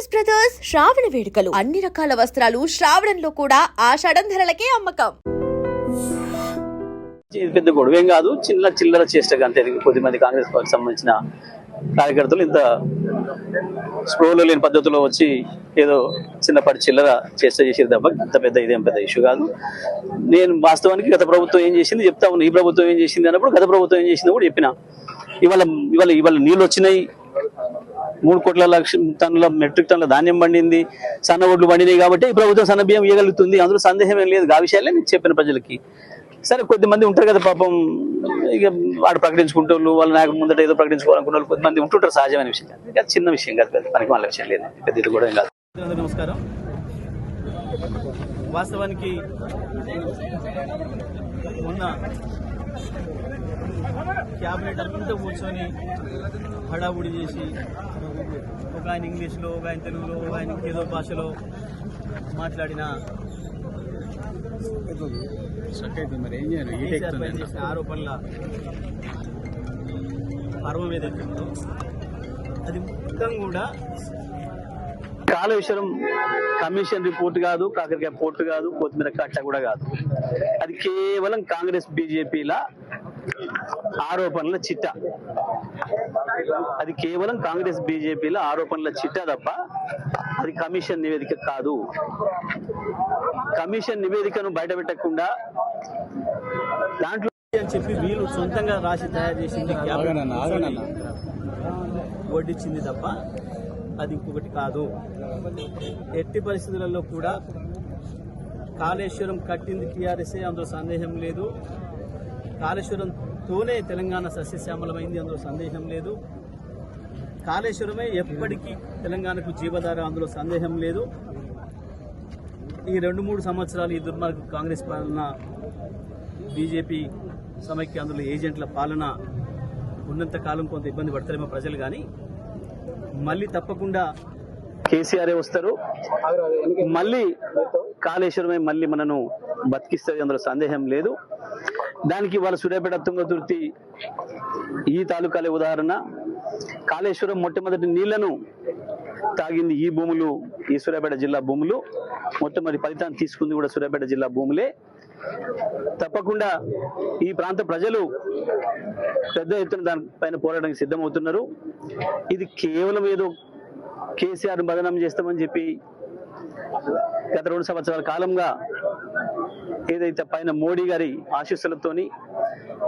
Kalidas brothers శ్రావణ వేడుకలు అన్ని రకాల వస్త్రాలు శ్రావణంలో కూడా ఆషాఢం ధరలకే అమ్మకం. ఇది పెద్ద గొడవేం కాదు, చిన్న చిల్లర చేష్టగా అంతే. కొద్దిమంది కాంగ్రెస్ పార్టీకి సంబంధించిన కార్యకర్తలు ఇంత స్ప్రోలో లేని పద్ధతిలో వచ్చి ఏదో చిన్నపాటి చిల్లర చేష్ట చేసేది తప్ప ఇంత పెద్ద ఇదేం పెద్ద ఇష్యూ కాదు. నేను వాస్తవానికి గత ప్రభుత్వం ఏం చేసింది చెప్తా ఉన్నా, ఈ ప్రభుత్వం ఏం చేసింది అన్నప్పుడు గత ప్రభుత్వం ఏం చేసిందో కూడా చెప్పిన. ఇవాళ నీళ్ళు వచ్చినాయి, 3 కోట్ల టన్నుల మెట్రిక్ టన్నుల ధాన్యం పండింది, సన్న ఒడ్లు పండినాయి కాబట్టి ఈ ప్రభుత్వం సన్న బియ్యం ఇవ్వగలుగుతుంది. అందులో సందేహం ఏం లేదు. ఆ విషయాలే నేను చెప్పిన ప్రజలకి. సరే, కొద్దిమంది ఉంటారు కదా పాపం, ఇక వాడు ప్రకటించుకుంటూ వాళ్ళ నాయకుడు ముందట ఏదో ప్రకటించుకోవాలనుకున్న వాళ్ళు కొద్దిమంది ఉంటుంటారు, సహజమైన విషయం. అది చిన్న విషయం కాదు, పెద్ద పనికి వాళ్ళ విషయం లేదు, పెద్ద ఇది కూడా ఏం కాదు. నమస్కారం. వాస్తవానికి మొన్న క్యాబినెట్ అంతా కూర్చొని హడావుడి చేసి ఒక ఆయన ఇంగ్లీష్లో, ఒక ఆయన తెలుగులో, ఒక ఆయన ఏదో భాషలో మాట్లాడిన ఆరోపణల పర్వం ఏదైతే ఉందో అది మొత్తం కూడా కాళేశ్వరం కమిషన్ రిపోర్ట్ కాదు, కాకరకాయ పోర్టు కాదు, కొత్తిమీర కట్ట కూడా కాదు. అది కేవలం కాంగ్రెస్ బీజేపీల ఆరోపణల చిట్టా. అది కేవలం కాంగ్రెస్ బీజేపీల ఆరోపణల చిట్టా తప్ప అది కమిషన్ నివేదిక కాదు. కమిషన్ నివేదికను బయటపెట్టకుండా దాంట్లో అని చెప్పి వీళ్ళు సొంతంగా రాసి తయారు చేసింది వడ్డించింది తప్ప అది ఇంకొకటి కాదు. ఎట్టి పరిస్థితులలో కూడా కాళేశ్వరం కట్టింది టీఆర్ఎస్ఏ, అందులో సందేహం లేదు. కాళేశ్వరంతోనే తెలంగాణ సస్యశ్యామలమైంది, అందులో సందేహం లేదు. కాళేశ్వరమే ఎప్పటికీ తెలంగాణకు జీవధార, అందులో సందేహం లేదు. ఈ 2-3 సంవత్సరాలు ఈ దుర్మార్గ కాంగ్రెస్ పాలన, బీజేపీ సమైక్య అందులో ఏజెంట్ల పాలన ఉన్నంత కాలం కొంత ఇబ్బంది పడతారేమో ప్రజలు. కానీ మళ్ళీ తప్పకుండా కేసీఆర్ వస్తారు, మళ్ళీ కాళేశ్వరమే మళ్ళీ మనను బతికిస్తుంది, అందులో సందేహం లేదు. దానికి వాళ్ళ సూర్యాపేట తుంగతుర్తి ఈ తాలూకాలే ఉదాహరణ. కాళేశ్వరం మొట్టమొదటి నీళ్లను తాగింది ఈ భూములు, ఈ సూర్యాపేట జిల్లా భూములు. మొట్టమొదటి ఫలితాన్ని తీసుకుంది కూడా సూర్యాపేట జిల్లా భూములే. తప్పకుండా ఈ ప్రాంత ప్రజలు పెద్ద ఎత్తున దానిపైన పోరాటానికి సిద్ధమవుతున్నారు. ఇది కేవలం ఏదో కేసీఆర్ బదనాం చేస్తామని చెప్పి గత 2 సంవత్సరాల కాలంగా ఏదైతే పైన మోడీ గారి ఆశీస్సులతోని,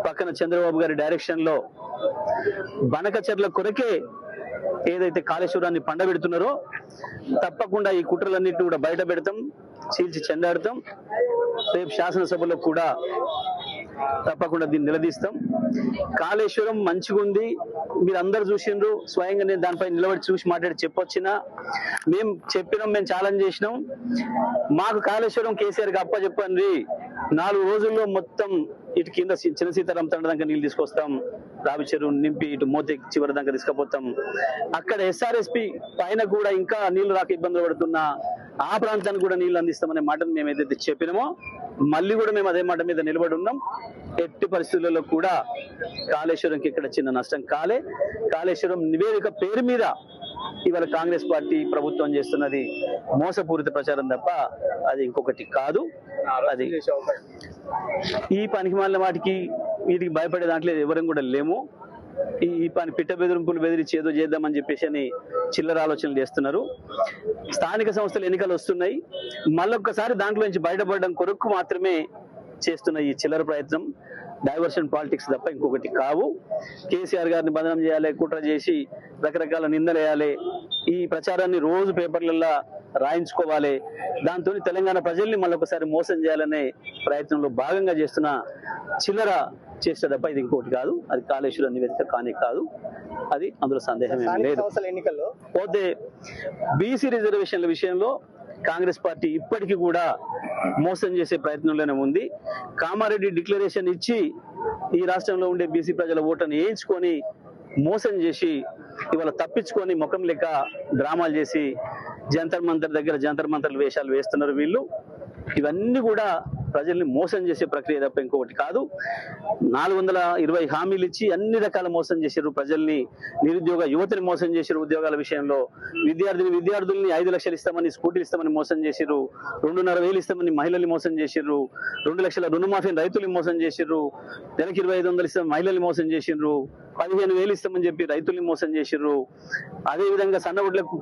పక్కన చంద్రబాబు గారి డైరెక్షన్ లో బనకచెర్ల కొరకే ఏదైతే కాళేశ్వరాన్ని పండబెడుతున్నారో, తప్పకుండా ఈ కుట్రలన్నింటినీ కూడా బయట పెడతాం, చీల్చి చెండాడతాం. రేపు శాసనసభలో కూడా తప్పకుండా దీన్ని నిలదీస్తాం. కాళేశ్వరం మంచిగా ఉంది, మీరు అందరు చూసిండ్రు. స్వయంగా నేను దానిపై నిలబడి చూసి మాట్లాడి చెప్పొచ్చినా, మేము చెప్పినాం, మేము ఛాలెంజ్ చేసినాం. మాకు కాళేశ్వరం కేసీఆర్కి అప్పచెప్పండి, 4 రోజుల్లో మొత్తం ఇటు కింద చిన్న సీతారాం తండ దాకా నీళ్ళు తీసుకొస్తాం, రావి చెరువు నింపి ఇటు మోతే చివరి దాకా తీసుకుపోతాం. అక్కడ ఎస్ఆర్ఎస్పి పైన కూడా ఇంకా నీళ్లు రాక ఇబ్బందులు పడుతున్నా ఆ ప్రాంతానికి కూడా నీళ్లు అందిస్తామనే మాటను మేము ఏదైతే చెప్పినామో మళ్ళీ కూడా మేము అదే మాట మీద నిలబడి ఉన్నాం. ఎట్టి పరిస్థితులలో కూడా కాళేశ్వరంకి ఇక్కడ చిన్న నష్టం కాలే. కాళేశ్వరం నివేదిక పేరు మీద ఇవాళ కాంగ్రెస్ పార్టీ ప్రభుత్వం చేస్తున్నది మోసపూరిత ప్రచారం తప్ప అది ఇంకొకటి కాదు. అది ఈ పనికి మాలిన వాటికి వీటికి భయపడే దాంట్లో ఎవరం కూడా లేము. ఈ పని పిట్ట బెదిరింపులు బెదిరించి ఏదో చేద్దామని చెప్పేసి అని చిల్లర ఆలోచనలు చేస్తున్నారు. స్థానిక సంస్థల ఎన్నికలు వస్తున్నాయి, మళ్ళొక్కసారి దాంట్లో నుంచి బయటపడడం కొరకు మాత్రమే చేస్తున్న ఈ చిల్లర ప్రయత్నం డైవర్షన్ పాలిటిక్స్ తప్ప ఇంకొకటి కావు. కేసీఆర్ గారిని బదనం చేయాలి, కుట్ర చేసి రకరకాల నిందలు వేయాలి, ఈ ప్రచారాన్ని రోజు పేపర్లలో రాయించుకోవాలి, దాంతో తెలంగాణ ప్రజల్ని మళ్ళొకసారి మోసం చేయాలనే ప్రయత్నంలో భాగంగా చేస్తున్న చిల్లర చేస్తే తప్ప ఇది ఇంకోటి కాదు. అది కాళేశ్వరం నివేదిక కానీ కాదు, అది అందులో సందేహం ఏమీ లేదు. ఎన్నికల్లో పోతే బీసీ రిజర్వేషన్ల విషయంలో కాంగ్రెస్ పార్టీ ఇప్పటికీ కూడా మోసం చేసే ప్రయత్నంలోనే ఉంది. కామారెడ్డి డిక్లరేషన్ ఇచ్చి ఈ రాష్ట్రంలో ఉండే బీసీ ప్రజల ఓటును వేయించుకొని మోసం చేసి ఇవాళ తప్పించుకొని ముఖం లెక్క డ్రామాలు చేసి జంతర్ మంతర్ దగ్గర జంతర్ మంతర్ల వేషాలు వేస్తున్నారు వీళ్ళు. ఇవన్నీ కూడా ప్రజల్ని మోసం చేసే ప్రక్రియ తప్ప ఇంకొకటి కాదు. 420 హామీలు ఇచ్చి అన్ని రకాల మోసం చేశారు ప్రజల్ని, నిరుద్యోగ యువతని మోసం చేశారు. ఉద్యోగాల విషయంలో విద్యార్థుల్ని 5 లక్షలు ఇస్తామని, స్కూటీలు ఇస్తామని మోసం చేశారు. 2,500 ఇస్తామని మహిళల్ని మోసం చేశారు. 2 లక్షల రుణమాఫీని రైతుల్ని మోసం చేశారు. నెలకి 2,500 ఇస్తామని మహిళల్ని మోసం చేసిండ్రు. 15,000 ఇస్తామని చెప్పి రైతుల్ని మోసం చేసిండ్రు. అదేవిధంగా సన్నగుడ్లకు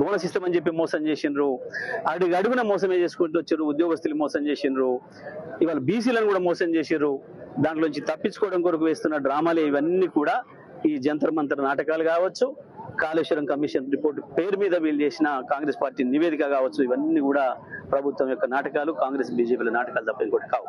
బోనస్ ఇస్తామని చెప్పి మోసం చేసిండ్రు. అడుగున మోసమే చేసుకుంటూ వచ్చారు. ఉద్యోగస్తులు మోసం చేసిండ్రు. ఇవాళ బీసీలను కూడా మోసం చేశారు. దాంట్లోంచి తప్పించుకోవడం కొరకు వేస్తున్న డ్రామాలే ఇవన్నీ కూడా. ఈ జంతర్ మంతర్ నాటకాలు కావచ్చు, కాళేశ్వరం కమిషన్ రిపోర్టు పేరు మీద వీళ్ళు చేసిన కాంగ్రెస్ పార్టీ నివేదిక కావచ్చు, ఇవన్నీ కూడా ప్రభుత్వం యొక్క నాటకాలు, కాంగ్రెస్ బీజేపీల నాటకాలు తప్ప ఇంకోటి కావు.